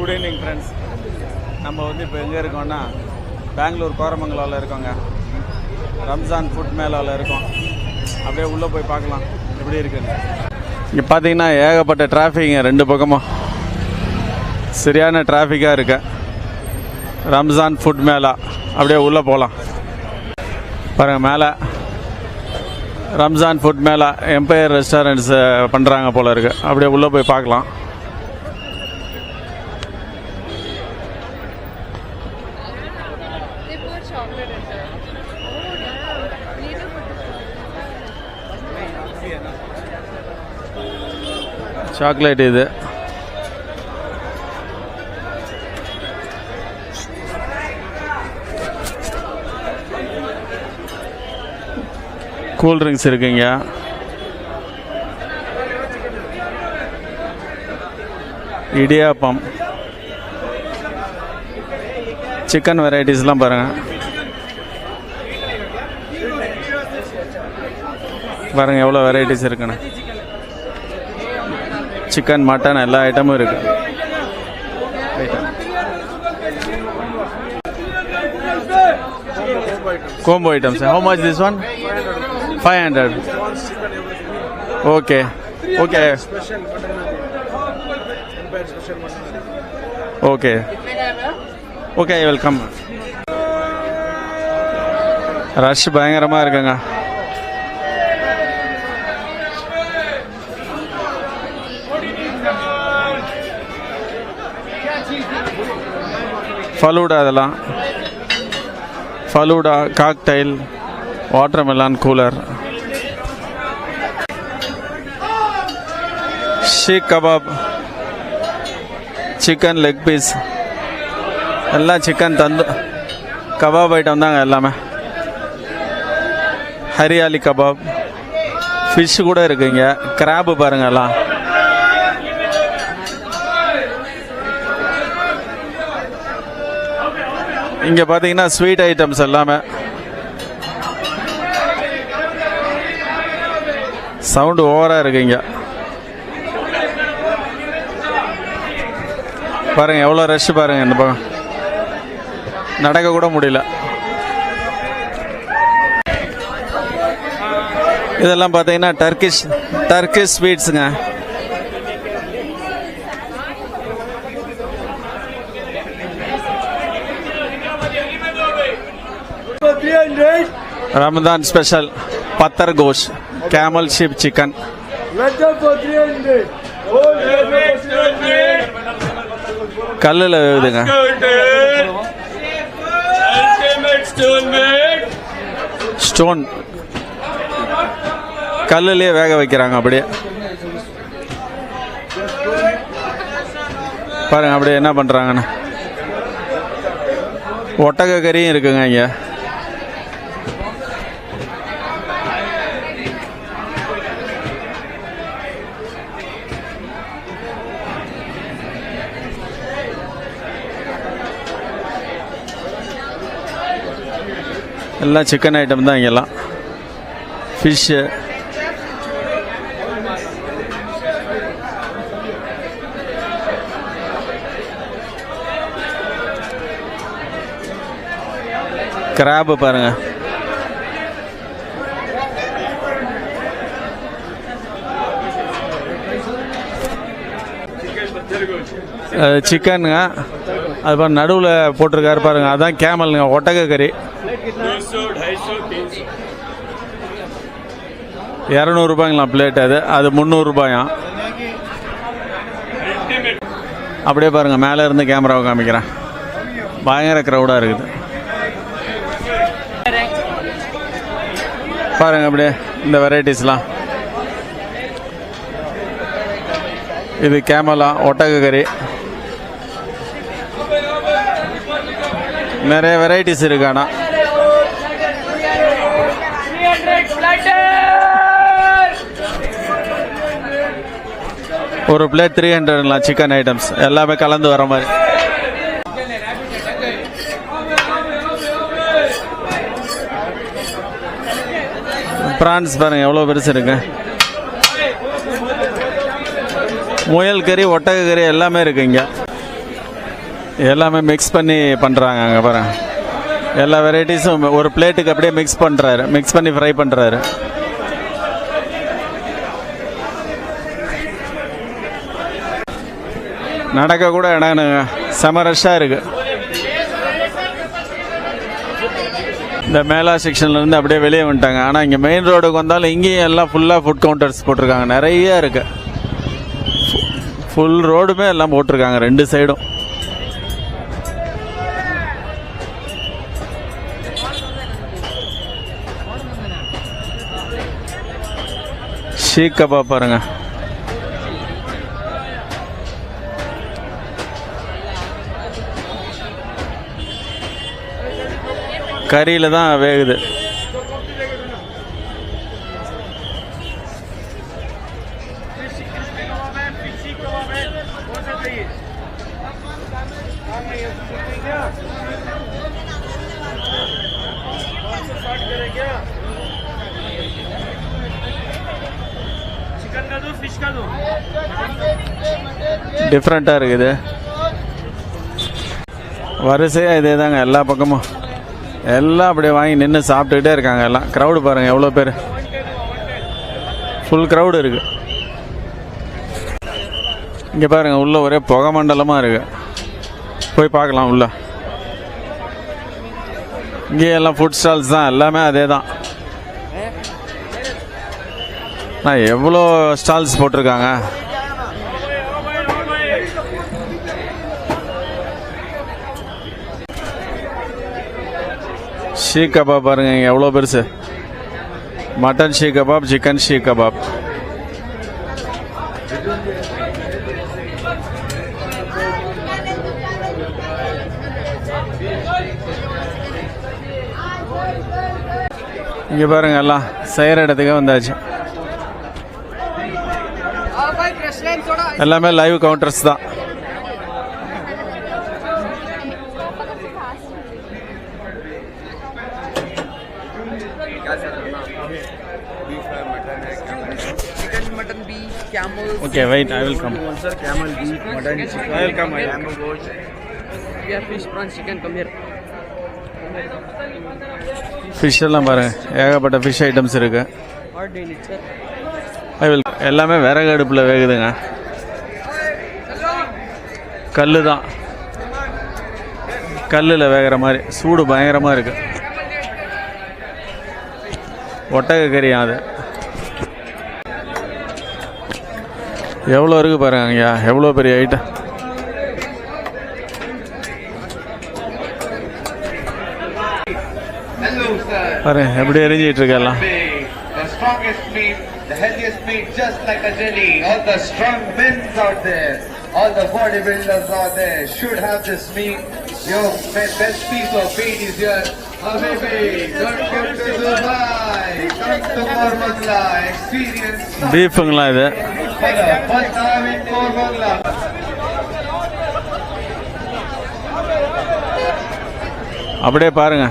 Good evening friends. நம்ம வந்து இப்போ எங்கே இருக்கோம்னா பெங்களூர் கோரமங்கலாவில் இருக்கோங்க. ரம்ஜான் ஃபுட் மேலாவில் இருக்கோம். அப்படியே உள்ளே போய் பார்க்கலாம் எப்படி இருக்குன்னு. இங்கே பார்த்தீங்கன்னா ஏகப்பட்ட டிராஃபிக்ங்க, ரெண்டு பக்கமும் சரியான டிராஃபிக்காக இருக்கு. ரம்ஜான் ஃபுட் மேலா, அப்படியே உள்ளே போகலாம் பாருங்கள். மேலே ரம்ஜான் ஃபுட் மேலா எம்பையர் ரெஸ்டாரண்ட்ஸ் பண்ணுறாங்க போல இருக்கு. அப்படியே உள்ளே போய் பார்க்கலாம். சாக்லேட் இது கூல் ட்ரிங்க்ஸ் இருக்குங்க. இடியாப்பம், சிக்கன் வெரைட்டிஸ்லாம் பாருங்கள். பாருங்கள் எவ்வளோ வெரைட்டிஸ் இருக்குன்னு. சிக்கன், மட்டன் எல்லா ஐட்டமும் இருக்கு. Combo items. How much this one? 500. Okay. Okay. Okay. Okay, I will come. Rush பயங்கரமாக இருக்குங்க. ஃபலூடா, அதெல்லாம் falooda, cocktail, watermelon cooler, seekh kebab, chicken leg piece, எல்லாம் சிக்கன் தந்து கபாப் ஐட்டம் தாங்க எல்லாமே. ஹரியாலி கபாப், ஃபிஷ் கூட இருக்குங்க. கிராப்பு பாருங்க எல்லாம். இங்கே பார்த்தீங்கன்னா ஸ்வீட் ஐட்டம்ஸ் எல்லாமே. சவுண்டு ஓவராக இருக்குங்க. பாருங்க எவ்வளோ ரஷ் பாருங்க. இந்த பக்கம் நடக்க கூட முடியல. இதெல்லாம் பார்த்தீங்கன்னா Turkish ஸ்வீட்ஸுங்க. Ramadan special patar gosh, camel sheep chicken. கல்லில் வேகுதுங்க. ஸ்டோன் கல்லுலேயே வேக வைக்கிறாங்க. அப்படியே பாருங்க அப்படியே என்ன பண்ணுறாங்கன்னு. ஒட்டக கறியும் இருக்குங்க இங்கே. எல்லாம் சிக்கன் ஐட்டம் தான் இங்கெல்லாம். ஃபிஷ்ஷு, கிராப்பு பாருங்க. சிக்கனுங்க. அது பாருங்க நடுவில் போட்டிருக்காரு பாருங்க, அதான் கேமலுங்க, ஒட்டக கறி. 200 ரூபாய்ங்களாம் பிளேட். அது 300 ரூபாயாம். அப்படியே பாருங்க மேலே இருந்து கேமராவை காமிக்கிறேன். பயங்கர க்ரௌடாக இருக்குது பாருங்க. அப்படியே இந்த வெரைட்டிஸ்லாம். இது கேமலா, ஒட்டக கறி, நிறைய வெரைட்டிஸ் இருக்கு. ஆனால் ஒரு பிளேட் 300லாம். சிக்கன் ஐட்டம்ஸ் எல்லாமே கலந்து வர மாதிரி. பிரான்ஸ் பாருங்க எவ்வளோ பெருசு இருக்கு. முயல் கறி, ஒட்டக கறி எல்லாமே இருக்கு இங்கே. எல்லாமே மிக்ஸ் பண்ணி பண்ணுறாங்க. அங்கே பாருங்க, எல்லா வெரைட்டிஸும் ஒரு பிளேட்டுக்கு அப்படியே மிக்ஸ் பண்ணி ஃப்ரை பண்ணுறாரு. நடக்க கூட இடம்னுங்க, செம ரஷ்ஷாக இருக்குது. இந்த மேலா செக்ஷன்லேருந்து அப்படியே வெளியே வந்துட்டாங்க. ஆனால் இங்கே மெயின் ரோடுக்கு வந்தாலும் இங்கேயும் எல்லாம் ஃபுல்லாக ஃபுட் கவுண்டர்ஸ் போட்டிருக்காங்க. நிறைய இருக்குது, ஃபுல் ரோடுமே எல்லாம் போட்டிருக்காங்க 2 சைடும். ஷீக் கபாப் பாருங்க, கறியில் தான் வேகுது. டிஃப்ரெண்ட்டாக இருக்குது. வரிசையாக இதே தாங்க எல்லா பக்கமும். எல்லாம் அப்படியே வாங்கி நின்று சாப்பிட்டுக்கிட்டே இருக்காங்க. எல்லாம் க்ரௌடு பாருங்கள், எவ்வளோ பேர், ஃபுல் க்ரௌடு இருக்குது. இங்கே பாருங்கள், உள்ளே ஒரே புகை மண்டலமாக இருக்குது. போய் பார்க்கலாம் உள்ள. இங்கே எல்லாம் ஃபுட் ஸ்டால்ஸ் தான், எல்லாமே அதே தான். எவ்வளோ ஸ்டால்ஸ் போட்டிருக்காங்க. ஷீக் கபாப் பாருங்க, இங்கே எவ்வளோ பெருசு. Mutton seekh kebab, chicken seekh kebab. இங்கே பாருங்க, எல்லாம் செய்கிற இடத்துக்கு வந்தாச்சு. எல்லாமே லைவ் கவுண்டர்ஸ் தான். Okay, wait, I will come. Sir, camel, beef, mutton, chicken. I will come. Lamb, goat. We have fish, prawns, chicken. Come here. Fish எல்லாம் பாருங்க, ஏகப்பட்ட ஃபிஷ் ஐட்டம்ஸ் இருக்கு. What do you need, sir? I will. எல்லாமே விறகு அடுப்பில் வேகுதுங்க. கல்லு தான், கல்லில் வேகிற மாதிரி சூடு பயங்கரமாக இருக்கு. ஒட்டக கறியா அது. எவ்வளோ இருக்குது பாருங்க ஐயா, எவ்வளோ பெரிய ஐட்டம். பாருங்க எப்படி எரிஞ்சிட்டு இருக்கு எல்லாம். The strongest meat, the healthiest meat, just like a jelly. All the strong men out there, all the bodybuilders out there should have this meat. Your best piece of meat is here. Habibi, don't go to Dubai. Come to Kormangla, experience. பீஃபுங்களா இது? For the first time in Kormangla. அப்படியே பாருங்க.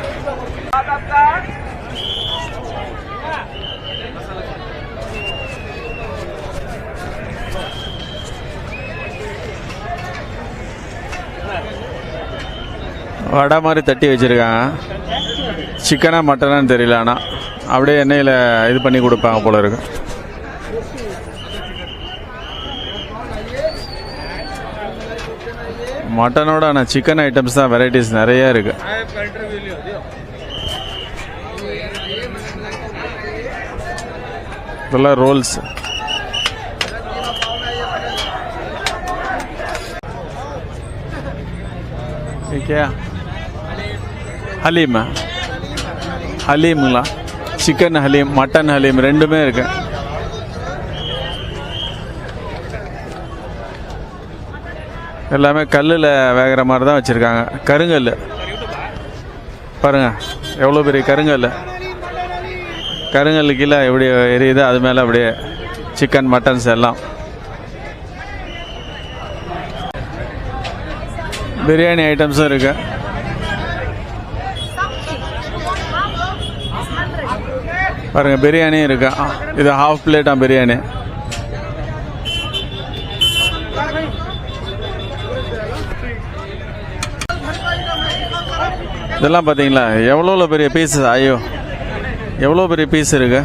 வடை மாதிரி தட்டி வச்சுருக்காங்க. சிக்கனா மட்டனான்னு தெரியல, ஆனால் அப்படியே எண்ணெயில் இது பண்ணி கொடுப்பாங்க போல இருக்கு. மட்டனோட ஆனால் சிக்கன் ஐட்டம்ஸ் தான் வெரைட்டிஸ் நிறைய இருக்கு. இதெல்லாம் ரோல்ஸ். ஹலீம், ஹலீமுங்களா? சிக்கன் ஹலீம், மட்டன் ஹலீம் ரெண்டுமே இருக்கு. எல்லாமே கல்லில் வேகிற மாதிரி தான் வச்சுருக்காங்க. கருங்கல் பாருங்க, எவ்வளோ பெரிய கருங்கல். கருங்கல் கீழே எப்படி எரியுது, அது மேலே அப்படியே சிக்கன் மட்டன்ஸ் எல்லாம். பிரியாணி ஐட்டம்ஸும் இருக்கு. பாருங்க, பிரியாணியும் இருக்கு. இது ஹாஃப் பிளேட்டா பிரியாணி. இதெல்லாம் பார்த்தீங்களா எவ்வளோ பெரிய பீஸ், ஐயோ எவ்வளோ பெரிய பீஸ் இருக்கு.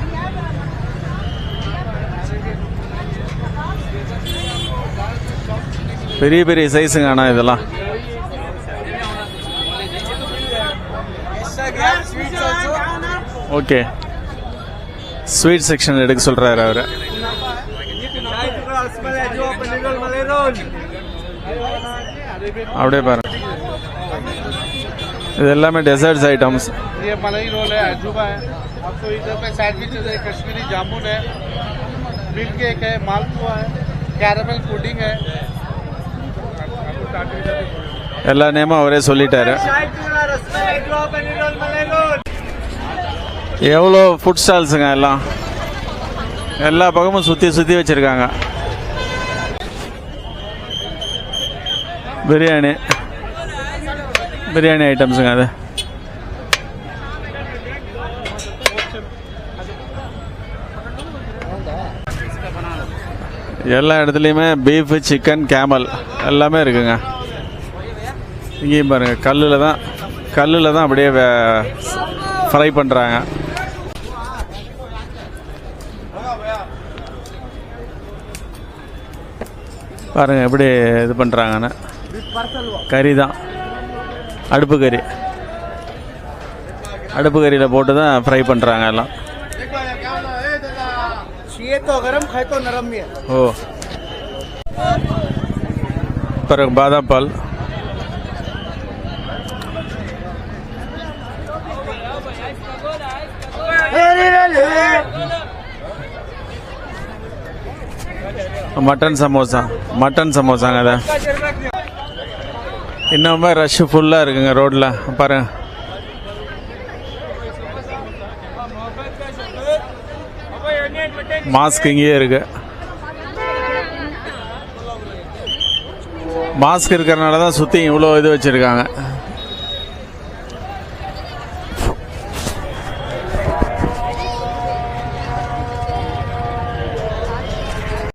பெரிய பெரிய சைஸுங்க. ஆனால் இதெல்லாம் ஓகே, ஸ்வீட் செக்ஷன் எடுக்க சொல்கிறாரு அவர். அப்படியே பாருங்க, இது எல்லாமே டெசர்ட்ஸ் ஐட்டம்ஸ். ये मलाई रोल है, अजूबा है, आपको इधर पे सैंडविचेस है, कश्मीरी जामुन है, मिल्क केक है, मालपुआ है, कैरामल पुडिंग है. எல்லா நேமும் அவரே சொல்லிட்டாரு. எவ்வளோ ஃபுட் ஸ்டால்ஸுங்க, எல்லாம் எல்லா பக்கமும் சுற்றி சுற்றி வச்சுருக்காங்க. பிரியாணி பிரியாணி ஐட்டம்ஸுங்க. அது எல்லா இடத்துலையுமே பீஃபு, சிக்கன், கேமல் எல்லாமே இருக்குங்க. இங்கேயும் பாருங்கள், கல்லில் தான் அப்படியே ஃப்ரை பண்ணுறாங்க. பாருங்கள் எப்படி இது பண்ணுறாங்கன்னு. கறி தான், அடுப்பு கறியில் போட்டு தான் ஃப்ரை பண்ணுறாங்க எல்லாம். ஓ, பிறகு பாதாம் பால். மட்டன் சமோசாங்க. அதை இன்னுமே ரஷ்ஷு ஃபுல்லாக இருக்குங்க ரோட்டில். பாருங்க, மாஸ்க் இங்கேயே இருக்கு. மாஸ்க் இருக்கிறனால தான் சுற்றி இவ்வளோ இது வச்சுருக்காங்க.